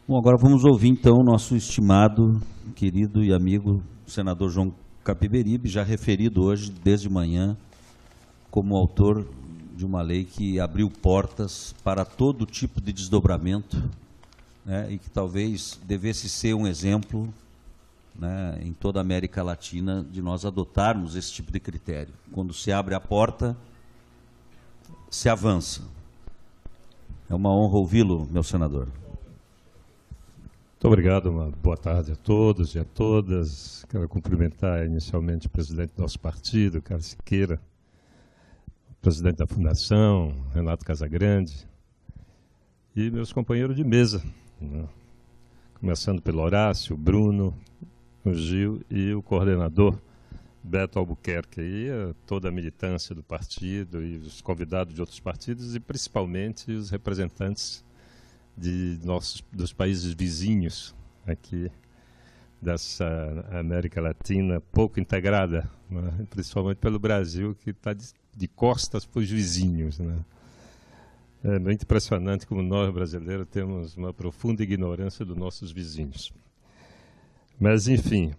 Bom, agora vamos ouvir então o nosso estimado, querido e amigo senador João Capiberibe, já referido hoje, desde manhã, como autor de uma lei que abriu portas para todo tipo de desdobramento, né, e que talvez devesse ser um exemplo, né, em toda a América Latina de nós adotarmos esse tipo de critério. Quando se abre a porta, se avança. É uma honra ouvi-lo, meu senador. Muito obrigado, uma boa tarde a todos e a todas. Quero cumprimentar inicialmente o presidente do nosso partido, Carlos Siqueira, o presidente da Fundação, Renato Casagrande, e meus companheiros de mesa, né? Começando pelo Horácio, o Bruno, o Gil e o coordenador Beto Albuquerque, e toda a militância do partido e os convidados de outros partidos e principalmente os representantes dos países vizinhos aqui dessa América Latina pouco integrada, né? Principalmente pelo Brasil, que está de costas para os vizinhos, né? É muito impressionante como nós, brasileiros, temos uma profunda ignorância dos nossos vizinhos. Mas, enfim,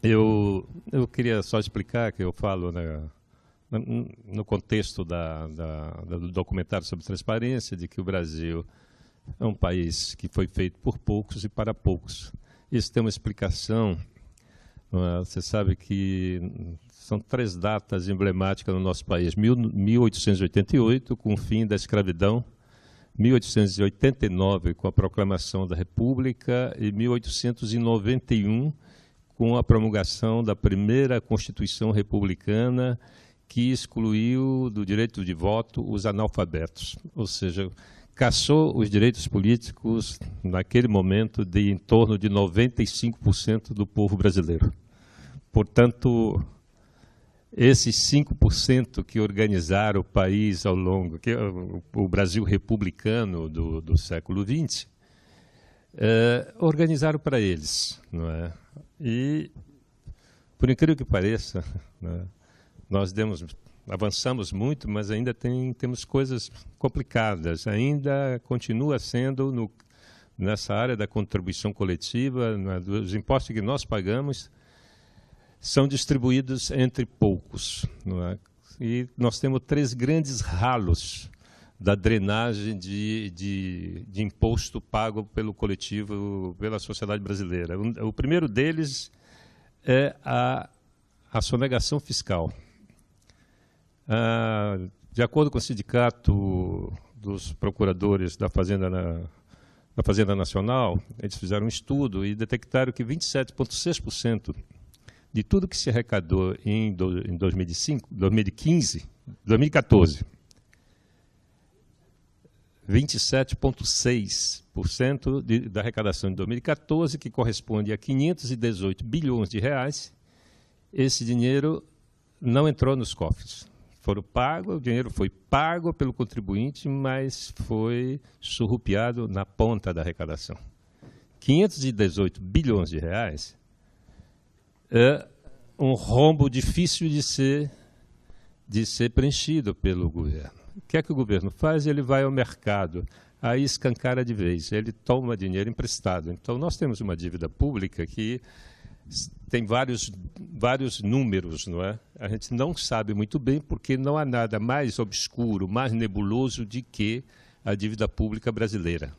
eu queria só explicar que eu falo, né, no contexto do documentário sobre transparência, de que o Brasil é um país que foi feito por poucos e para poucos. Isso tem uma explicação. Você sabe que são 3 datas emblemáticas no nosso país. 1888, com o fim da escravidão, 1889, com a proclamação da República, e 1891, com a promulgação da primeira Constituição Republicana, que excluiu do direito de voto os analfabetos. Ou seja, cassou os direitos políticos, naquele momento, de em torno de 95% do povo brasileiro. Portanto, esses 5% que organizaram o país ao longo, que é o Brasil republicano do século XX, organizaram para eles, não é? E, por incrível que pareça, né, nós avançamos muito, mas ainda temos coisas complicadas. Ainda continua sendo, nessa área da contribuição coletiva, dos impostos que nós pagamos, são distribuídos entre poucos, não é? E nós temos 3 grandes ralos da drenagem de imposto pago pelo coletivo, pela sociedade brasileira. O primeiro deles é a sonegação fiscal. De acordo com o Sindicato dos Procuradores da Fazenda Nacional, eles fizeram um estudo e detectaram que 27,6% de tudo que se arrecadou em 2014, 27,6% da arrecadação de 2014, que corresponde a 518 bilhões de reais, esse dinheiro não entrou nos cofres. O dinheiro foi pago pelo contribuinte, mas foi surrupiado na ponta da arrecadação. 518 bilhões de reais é um rombo difícil de ser preenchido pelo governo. O que é que o governo faz? Ele vai ao mercado, aí escancara de vez, ele toma dinheiro emprestado. Então, nós temos uma dívida pública que tem vários números, não é? A gente não sabe muito bem, porque não há nada mais obscuro, mais nebuloso do que a dívida pública brasileira.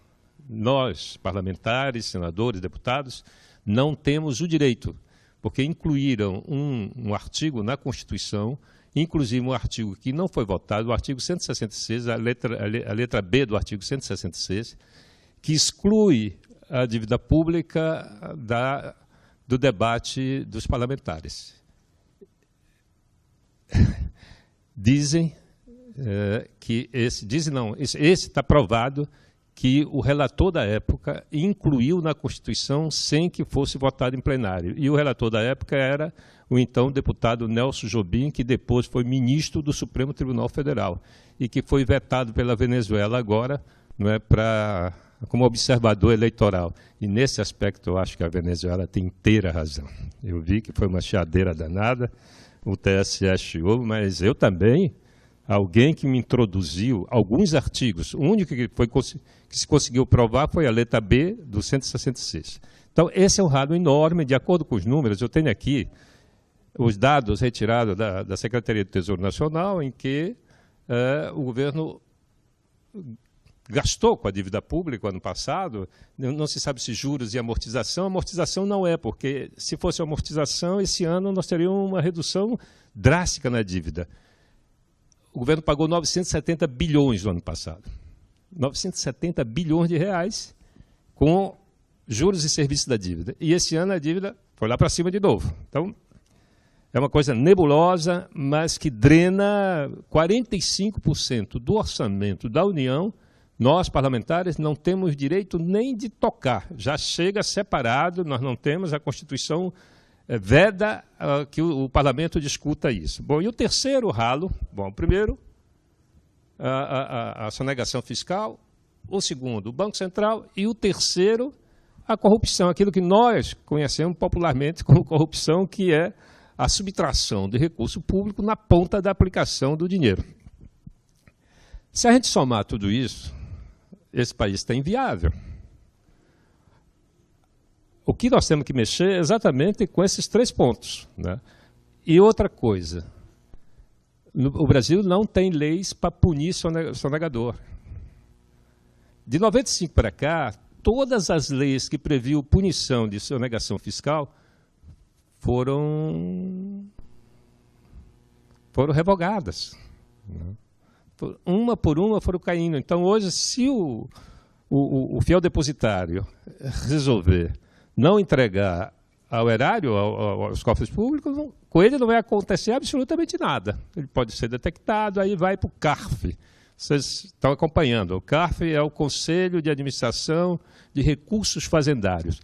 Nós, parlamentares, senadores, deputados, não temos o direito, porque incluíram um artigo na Constituição, inclusive um artigo que não foi votado, o artigo 166, a letra B do artigo 166, que exclui a dívida pública do debate dos parlamentares. Dizem que esse está provado que o relator da época incluiu na Constituição sem que fosse votado em plenário. E o relator da época era o então deputado Nelson Jobim, que depois foi ministro do Supremo Tribunal Federal e que foi vetado pela Venezuela agora, não é, como observador eleitoral. E nesse aspecto eu acho que a Venezuela tem inteira razão. Eu vi que foi uma chiadeira danada, o TSE chiou, mas eu também alguém que me introduziu alguns artigos. O único que se conseguiu provar foi a letra B do 166. Então, esse é um ralo enorme, de acordo com os números. Eu tenho aqui os dados retirados da Secretaria do Tesouro Nacional, em que o governo gastou com a dívida pública ano passado, não se sabe se juros e amortização. Amortização não é, porque se fosse amortização, esse ano nós teríamos uma redução drástica na dívida. O governo pagou 970 bilhões no ano passado. 970 bilhões de reais com juros e serviços da dívida. E esse ano a dívida foi lá para cima de novo. Então, é uma coisa nebulosa, mas que drena 45% do orçamento da União. Nós, parlamentares, não temos direito nem de tocar. Já chega separado, nós não temos, a Constituição veda que o parlamento discuta isso. Bom, e o terceiro ralo, bom, primeiro, a sonegação fiscal, o segundo, o Banco Central, e o terceiro, a corrupção, aquilo que nós conhecemos popularmente como corrupção, que é a subtração de recurso público na ponta da aplicação do dinheiro. Se a gente somar tudo isso, esse país está inviável. O que nós temos que mexer é exatamente com esses 3 pontos, né? E outra coisa, o Brasil não tem leis para punir sonegador. De 95 para cá, todas as leis que previam punição de sonegação fiscal foram revogadas, né? Uma por uma foram caindo. Então, hoje, se o fiel depositário resolver não entregar ao erário, aos cofres públicos, com ele não vai acontecer absolutamente nada. Ele pode ser detectado, aí vai para o CARF. Vocês estão acompanhando. O CARF é o Conselho de Administração de Recursos Fazendários.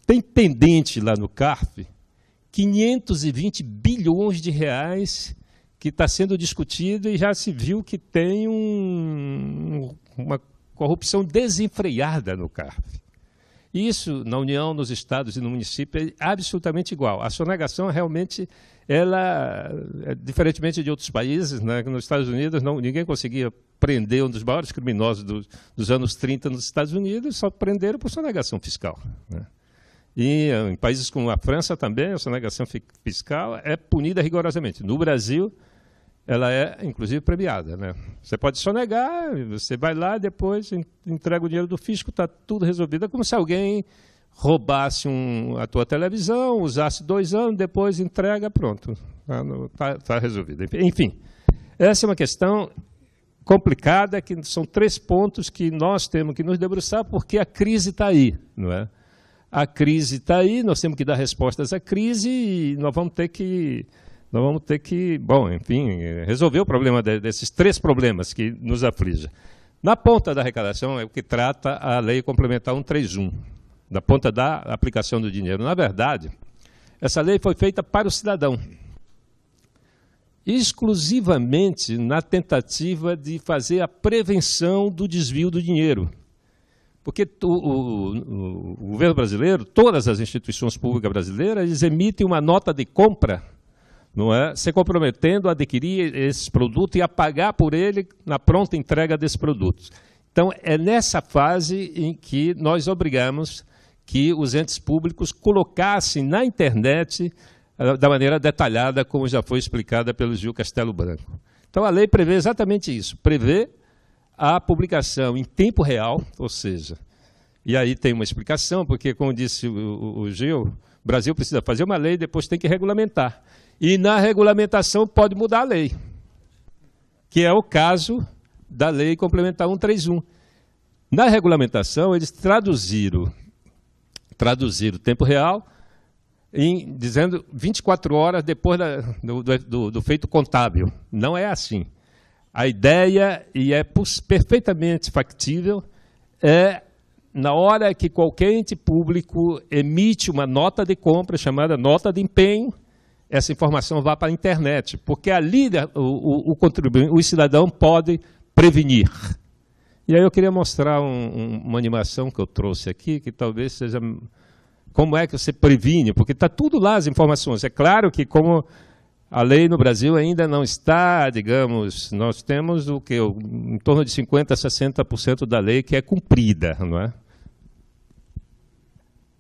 Tem pendente lá no CARF 520 bilhões de reais que está sendo discutido, e já se viu que tem uma corrupção desenfreada no CARF. Isso, na União, nos estados e no município, é absolutamente igual. A sonegação, realmente, ela, diferentemente de outros países, né, nos Estados Unidos, ninguém conseguia prender um dos maiores criminosos dos anos 30 nos Estados Unidos, só prenderam por sonegação fiscal, né? E em países como a França também, a sonegação fiscal é punida rigorosamente. No Brasil, ela é, inclusive, premiada, né? Você pode sonegar, você vai lá, depois entrega o dinheiro do fisco, está tudo resolvido. É como se alguém roubasse a tua televisão, usasse 2 anos, depois entrega, pronto. Está resolvido. Enfim, essa é uma questão complicada, que são 3 pontos que nós temos que nos debruçar, porque a crise está aí, não é? A crise está aí, nós temos que dar respostas à crise e nós vamos ter que, bom, enfim, resolver o problema desses 3 problemas que nos afligem. Na ponta da arrecadação é o que trata a Lei Complementar 131, da ponta da aplicação do dinheiro. Na verdade, essa lei foi feita para o cidadão, exclusivamente na tentativa de fazer a prevenção do desvio do dinheiro. Porque o governo brasileiro, todas as instituições públicas brasileiras, eles emitem uma nota de compra, não é, se comprometendo a adquirir esses produtos e a pagar por ele na pronta entrega desses produtos. Então, é nessa fase em que nós obrigamos que os entes públicos colocassem na internet da maneira detalhada, como já foi explicada pelo Gil Castelo Branco. Então, a lei prevê exatamente isso, prevê a publicação em tempo real, ou seja, e aí tem uma explicação, porque, como disse o Gil, o Brasil precisa fazer uma lei e depois tem que regulamentar. E na regulamentação pode mudar a lei, que é o caso da Lei Complementar 131. Na regulamentação, eles traduziram o tempo real, dizendo 24 horas depois do feito contábil. Não é assim. A ideia, e é perfeitamente factível, é na hora que qualquer ente público emite uma nota de compra, chamada nota de empenho, essa informação vai para a internet, porque ali o cidadão pode prevenir. E aí eu queria mostrar uma animação que eu trouxe aqui, que talvez seja como é que você previne, porque está tudo lá as informações. É claro que como A lei no Brasil ainda não está, digamos, nós temos o que em torno de 50% a 60% da lei que é cumprida, não é?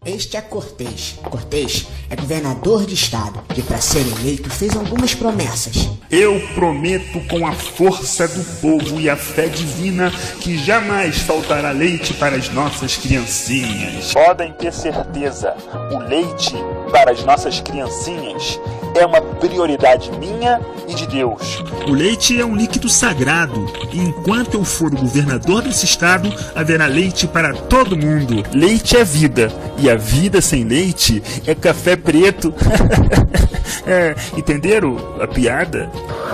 Este é Cortez. Cortez é governador de estado que, para ser eleito, fez algumas promessas. Eu prometo com a força do povo e a fé divina que jamais faltará leite para as nossas criancinhas. Podem ter certeza, o leite para as nossas criancinhas é uma prioridade minha e de Deus. O leite é um líquido sagrado e enquanto eu for o governador desse estado, haverá leite para todo mundo. Leite é vida e a vida sem leite é café preto. Entenderam a piada?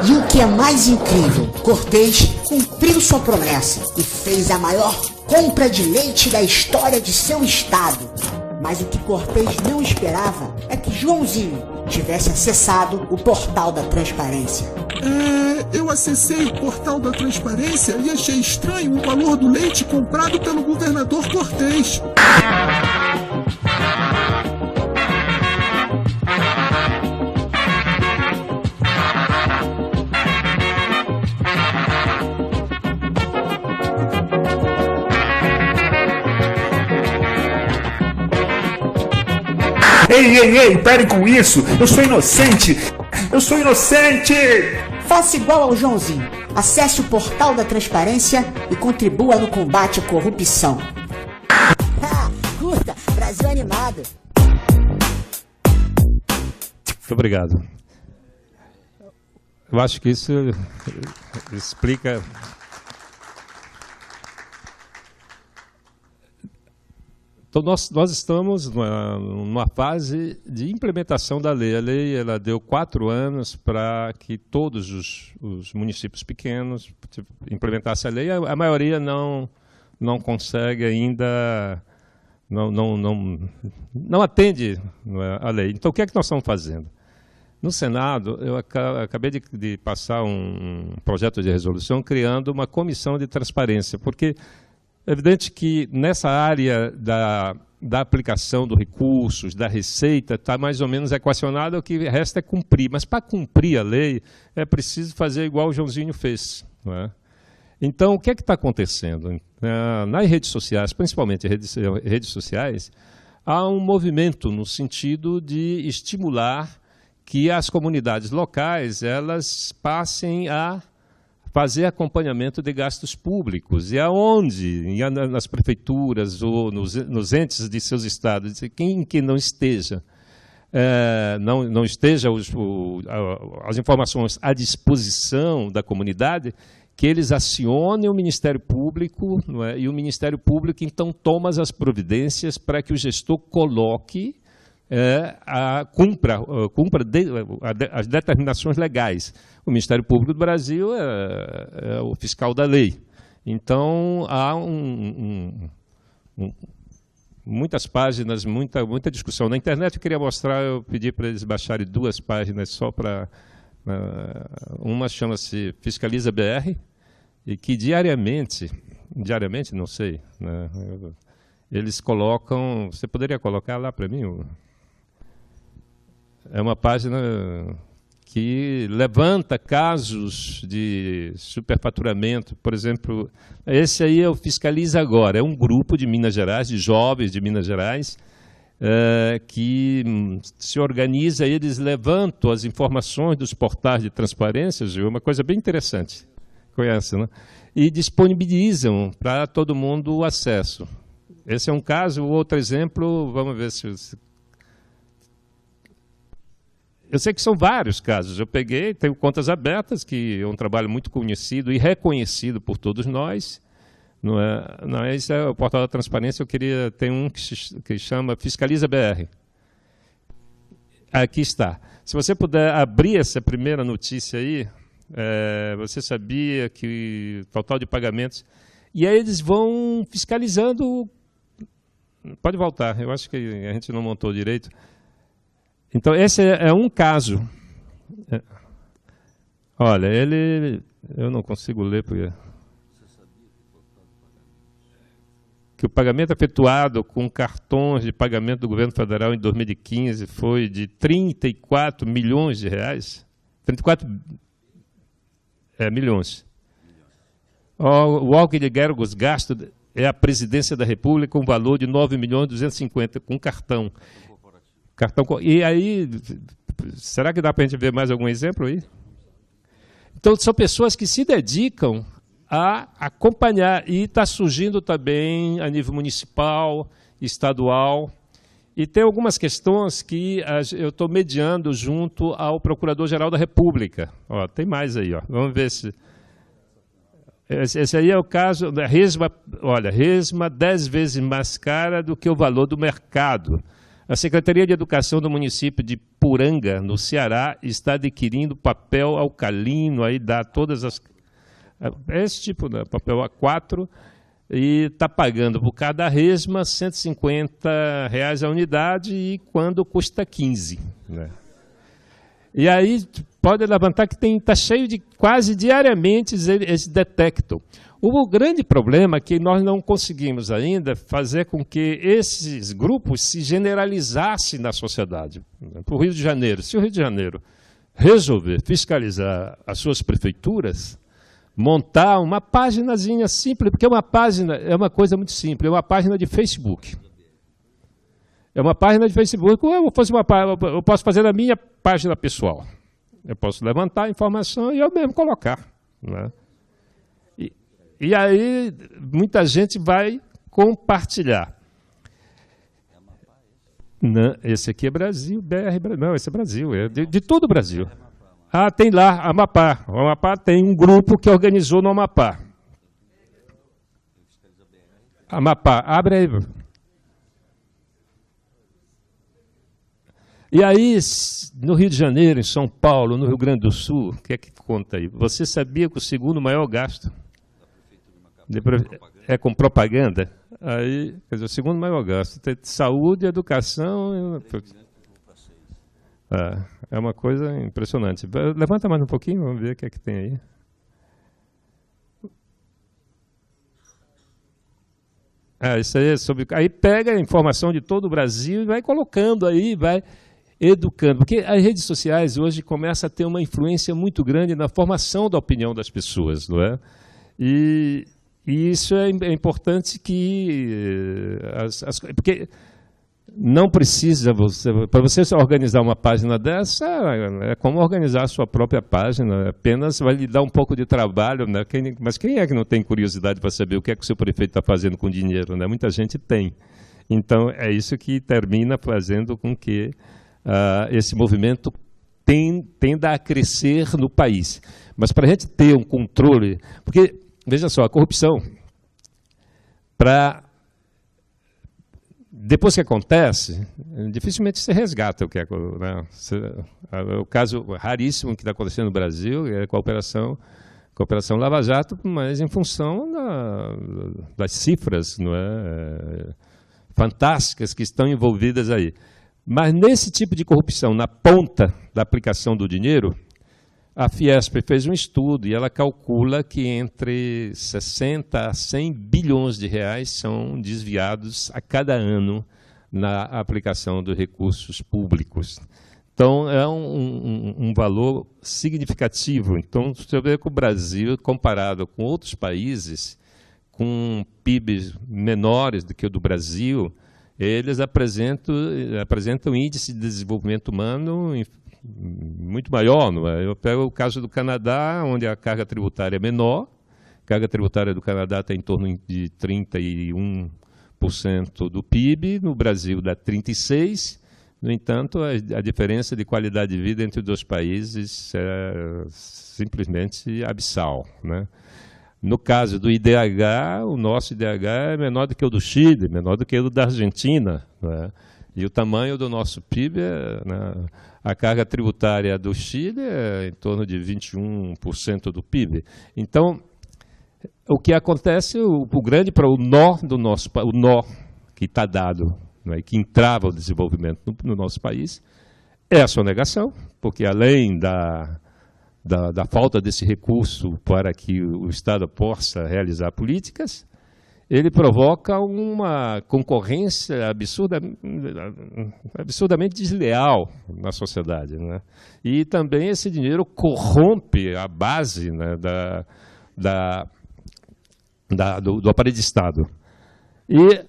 E o que é mais incrível, Cortez cumpriu sua promessa e fez a maior compra de leite da história de seu estado. Mas o que Cortez não esperava é que Joãozinho tivesse acessado o portal da transparência. Eu acessei o portal da transparência e achei estranho o valor do leite comprado pelo governador Cortez. Ei, parem com isso! Eu sou inocente! Eu sou inocente! Faça igual ao Joãozinho. Acesse o portal da transparência e contribua no combate à corrupção. Curta, Brasil animado. Muito obrigado. Eu acho que isso explica... Então, nós estamos numa fase de implementação da lei. A lei ela deu 4 anos para que todos os municípios pequenos implementassem a lei. A maioria não consegue ainda, não atende a lei. Então, o que é que nós estamos fazendo? No Senado, eu acabei de passar um projeto de resolução criando uma comissão de transparência, porque é evidente que nessa área da aplicação dos recursos, da receita, está mais ou menos equacionado, o que resta é cumprir. Mas para cumprir a lei, é preciso fazer igual o Joãozinho fez. Não é? Então, o que é que está acontecendo? Nas redes sociais, principalmente redes sociais, há um movimento no sentido de estimular que as comunidades locais elas passem a fazer acompanhamento de gastos públicos. E aonde? Nas prefeituras ou nos entes de seus estados. Quem que não esteja, não esteja as informações à disposição da comunidade, que eles acionem o Ministério Público, não é? E o Ministério Público, então, toma as providências para que o gestor coloque, cumpra as determinações legais. O Ministério Público do Brasil é o fiscal da lei. Então, há muitas páginas, muita discussão. Na internet, eu queria mostrar, eu pedi para eles baixarem 2 páginas só para... uma chama-se Fiscaliza BR, e que diariamente, não sei, né, eles colocam... Você poderia colocar lá para mim? É uma página que levanta casos de superfaturamento. Por exemplo, esse aí é o Fiscaliza Agora. É um grupo de Minas Gerais, de jovens de Minas Gerais, que se organiza e eles levantam as informações dos portais de transparência, Gil, uma coisa bem interessante. Conhece, né? E disponibilizam para todo mundo o acesso. Esse é um caso. Outro exemplo, vamos ver se... Eu sei que são vários casos. Eu tenho Contas Abertas, que é um trabalho muito conhecido e reconhecido por todos nós. Esse é o portal da transparência. Tem um que chama Fiscaliza BR. Aqui está. Se você puder abrir essa primeira notícia aí, você sabia que total de pagamentos... E aí eles vão fiscalizando... Pode voltar, eu acho que a gente não montou direito. Então, esse é um caso. Olha, eu não consigo ler porque... Que o pagamento efetuado com cartões de pagamento do governo federal em 2015 foi de 34 milhões de reais. 34 milhões. O órgão de Guergos gasto é a presidência da República com valor de 9.250.000 com cartão. E aí, será que dá para a gente ver mais algum exemplo aí? Então, são pessoas que se dedicam a acompanhar, e está surgindo também a nível municipal, estadual, e tem algumas questões que eu estou mediando junto ao Procurador-Geral da República. Ó, tem mais aí, ó. Vamos ver se... Esse aí é o caso da resma. Olha, resma 10 vezes mais cara do que o valor do mercado. A Secretaria de Educação do município de Poranga, no Ceará, está adquirindo papel alcalino, aí dá todas as... Esse tipo de papel A4, e está pagando por cada resma R$ 150 a unidade, e quando custa 15. Né? E aí pode levantar que está cheio de, quase diariamente, eles detectam. O grande problema é que nós não conseguimos ainda fazer com que esses grupos se generalizassem na sociedade. Para o Rio de Janeiro, se o Rio de Janeiro resolver fiscalizar as suas prefeituras, montar uma paginazinha simples, porque uma página é uma coisa muito simples, é uma página de Facebook. É uma página de Facebook, eu posso fazer na minha página pessoal. Eu posso levantar a informação e eu mesmo colocar. Né? E aí, muita gente vai compartilhar. Não, esse aqui é Brasil, BR, não, esse é Brasil, é de todo o Brasil. Ah, tem lá, Amapá. O Amapá tem um grupo que organizou no Amapá. Amapá, abre aí. E aí, no Rio de Janeiro, em São Paulo, no Rio Grande do Sul, o que é que conta aí? Você sabia que o segundo maior gasto é com propaganda? Aí, quer dizer, o segundo maior gasto tem saúde, educação. É uma coisa impressionante. Levanta mais um pouquinho, vamos ver o que é que tem aí. Isso aí é sobre. Aí pega a informação de todo o Brasil e vai colocando aí, vai educando. Porque as redes sociais hoje começam a ter uma influência muito grande na formação da opinião das pessoas, não é? E isso é importante que... porque não precisa, para você organizar uma página dessa, é como organizar a sua própria página, apenas vai lhe dar um pouco de trabalho, né? Mas quem é que não tem curiosidade para saber o que é que o seu prefeito está fazendo com o dinheiro? Né? Muita gente tem. Então, é isso que termina fazendo com que esse movimento tenda a crescer no país. Mas para a gente ter um controle... Porque, veja só, a corrupção, depois que acontece, dificilmente se resgata o que é, né? O caso raríssimo que está acontecendo no Brasil é com a Operação Lava Jato, mas em função das cifras, não é, fantásticas que estão envolvidas aí. Mas nesse tipo de corrupção, na ponta da aplicação do dinheiro, a Fiesp fez um estudo e ela calcula que entre 60 a 100 bilhões de reais são desviados a cada ano na aplicação dos recursos públicos. Então, é um valor significativo. Então, você vê que o Brasil, comparado com outros países, com PIBs menores do que o do Brasil, eles apresentam índice de desenvolvimento humano muito maior. Não é? Eu pego o caso do Canadá, onde a carga tributária é menor. A carga tributária do Canadá está em torno de 31% do PIB, no Brasil dá 36%. No entanto, a diferença de qualidade de vida entre os dois países é simplesmente abissal. Né? No caso do IDH, o nosso IDH é menor do que o do Chile, menor do que o da Argentina. Né? E o tamanho do nosso PIB, né? A carga tributária do Chile é em torno de 21% do PIB. Então, o que acontece, o grande o nó que está dado, né, que entrava o desenvolvimento no nosso país, é a sonegação, porque além da falta desse recurso para que o Estado possa realizar políticas, ele provoca uma concorrência absurdamente desleal na sociedade, né? E também esse dinheiro corrompe a base, né, do aparelho de Estado. E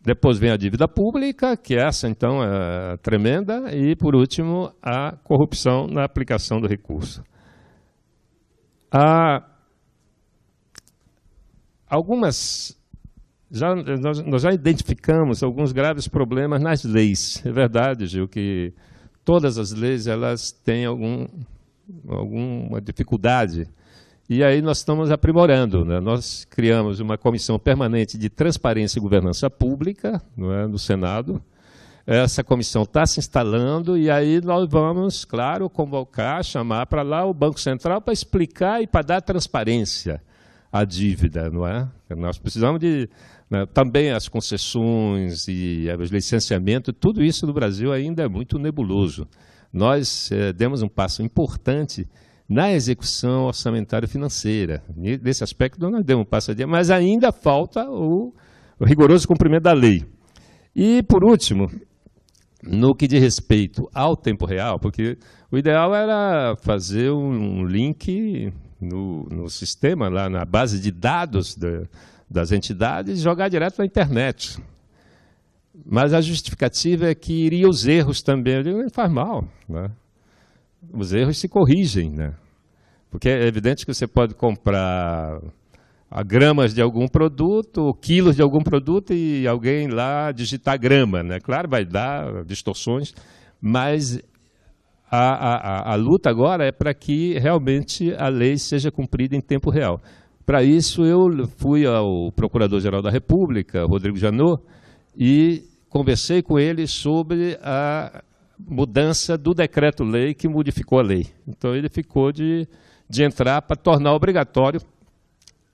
depois vem a dívida pública, que essa, então, é tremenda, e, por último, a corrupção na aplicação do recurso. Nós já identificamos alguns graves problemas nas leis. É verdade, Gil, que todas as leis elas têm alguma dificuldade. E aí nós estamos aprimorando, né? Nós criamos uma comissão permanente de transparência e governança pública, não é, no Senado. Essa comissão está se instalando e aí nós vamos, claro, convocar, chamar para lá o Banco Central para explicar e para dar transparência à dívida, não é? Nós precisamos de, né, também as concessões e os licenciamentos, tudo isso no Brasil ainda é muito nebuloso. Nós demos um passo importante na execução orçamentária financeira. Nesse aspecto, nós demos um passo adiante, mas ainda falta o rigoroso cumprimento da lei. E, por último, no que diz respeito ao tempo real, porque o ideal era fazer um link no sistema, lá na base de dados das entidades, e jogar direto na internet. Mas a justificativa é que iria os erros também. Eu digo, não faz mal, né? Os erros se corrigem, né? Porque é evidente que você pode comprar gramas de algum produto, ou quilos de algum produto, e alguém lá digitar grama, né? Claro, vai dar distorções, mas a luta agora é para que realmente a lei seja cumprida em tempo real. Para isso, eu fui ao Procurador-Geral da República, Rodrigo Janot, e conversei com ele sobre a mudança do decreto-lei que modificou a lei. Então, ele ficou de entrar para tornar obrigatório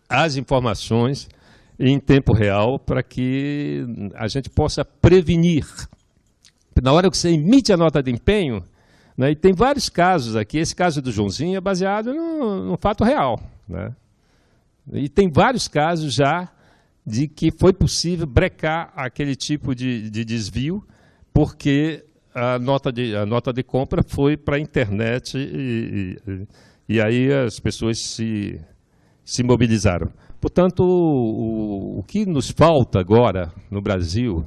as informações em tempo real para que a gente possa prevenir. Na hora que você emite a nota de empenho, né, e tem vários casos aqui, esse caso do Joãozinho é baseado no fato real, né? E tem vários casos já de que foi possível brecar aquele tipo de desvio, porque a nota de compra foi para a internet e aí as pessoas se mobilizaram. Portanto, o que nos falta agora no Brasil,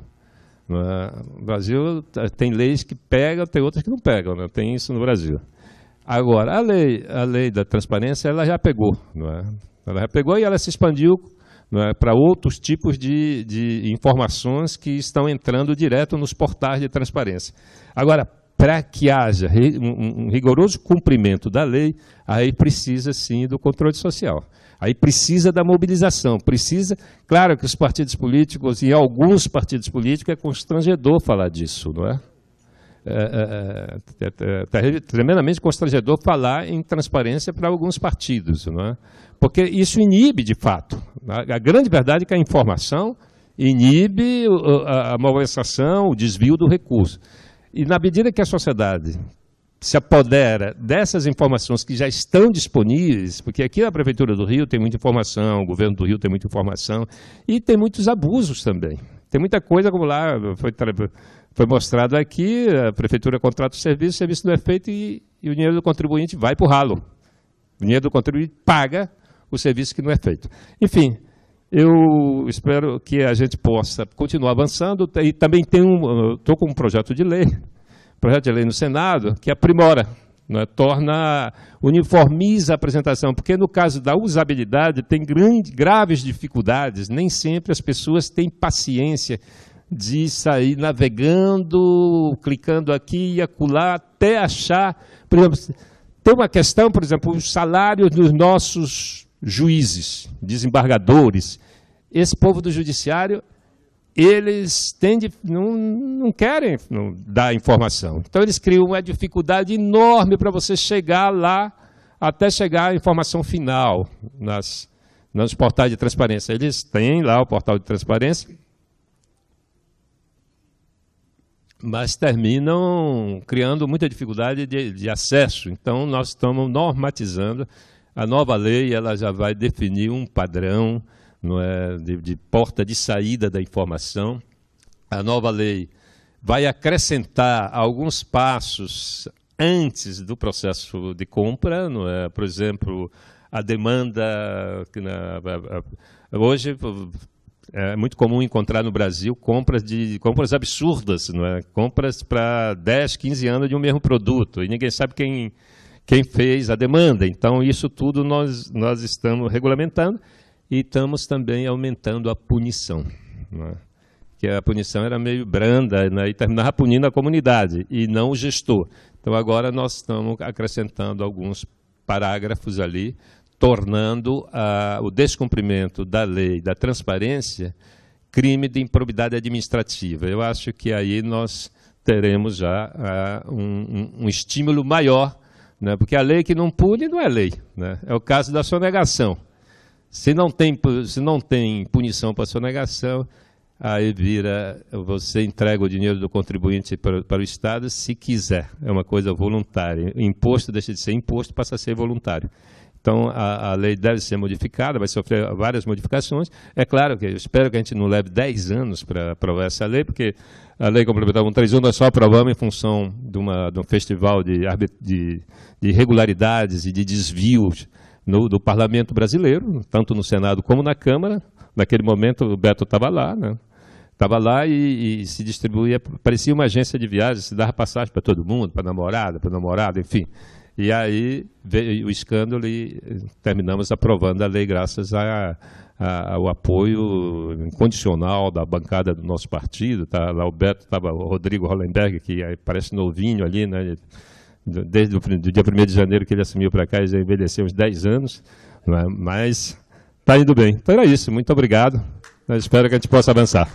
né? O Brasil tem leis que pegam, tem outras que não pegam, né? Tem isso no Brasil. Agora, a lei da transparência, ela já pegou, não é? Ela já pegou e ela se expandiu, não é, para outros tipos de informações que estão entrando direto nos portais de transparência. Agora, para que haja um rigoroso cumprimento da lei, aí precisa sim do controle social. Aí precisa da mobilização, precisa, claro que os partidos políticos, e alguns partidos políticos, é constrangedor falar disso, não é? É tremendamente constrangedor falar em transparência para alguns partidos, não é? Porque isso inibe, de fato. A grande verdade é que a informação inibe a malversação, o desvio do recurso. E na medida que a sociedade se apodera dessas informações que já estão disponíveis, porque aqui a Prefeitura do Rio tem muita informação, o Governo do Rio tem muita informação, e tem muitos abusos também. Tem muita coisa, como lá foi mostrado aqui, a Prefeitura contrata o serviço não é feito e o dinheiro do contribuinte vai para o ralo. O dinheiro do contribuinte paga o serviço que não é feito. Enfim, eu espero que a gente possa continuar avançando, e também estou com um projeto de lei no Senado, que aprimora, né, uniformiza a apresentação, porque no caso da usabilidade tem graves dificuldades, nem sempre as pessoas têm paciência de sair navegando, clicando aqui e acolá, até achar, por exemplo, tem uma questão, por exemplo, os salários dos nossos juízes, desembargadores. Esse povo do judiciário, eles não querem dar informação. Então, eles criam uma dificuldade enorme para você chegar lá, até chegar à informação final nos portais de transparência. Eles têm lá o portal de transparência, mas terminam criando muita dificuldade de acesso. Então, nós estamos normatizando. A nova lei, ela já vai definir um padrão, não é, de porta de saída da informação. A nova lei vai acrescentar alguns passos antes do processo de compra, não é? Por exemplo, a demanda hoje é muito comum encontrar no Brasil compras absurdas, não é? Compras para 10, 15 anos de um mesmo produto, e ninguém sabe quem fez a demanda. Então, isso tudo nós estamos regulamentando e estamos também aumentando a punição, não é? Que a punição era meio branda, né? E terminava punindo a comunidade e não o gestor. Então, agora nós estamos acrescentando alguns parágrafos ali, tornando o descumprimento da lei da transparência crime de improbidade administrativa. Eu acho que aí nós teremos já um estímulo maior, né? Porque a lei que não pune não é lei, né? É o caso da sonegação. Se não tem punição para sonegação, aí você entrega o dinheiro do contribuinte para o Estado se quiser. É uma coisa voluntária. O imposto deixa de ser imposto, passa a ser voluntário. Então, a lei deve ser modificada, vai sofrer várias modificações. É claro que eu espero que a gente não leve 10 anos para aprovar essa lei, porque a lei complementar 131 nós só aprovamos em função de um festival de irregularidades e de desvios do Parlamento brasileiro, tanto no Senado como na Câmara. Naquele momento o Beto estava lá, né? Estava lá e se distribuía, parecia uma agência de viagens, se dava passagem para todo mundo, para namorado, enfim. E aí veio o escândalo e terminamos aprovando a lei graças ao apoio incondicional da bancada do nosso partido. Tá, lá o Beto, estava o Rodrigo Hollenberg, que parece novinho ali, né? Desde o dia 1º de janeiro que ele assumiu para cá, ele já envelheceu uns 10 anos, né? Mas está indo bem. Então era isso, muito obrigado. Eu espero que a gente possa avançar.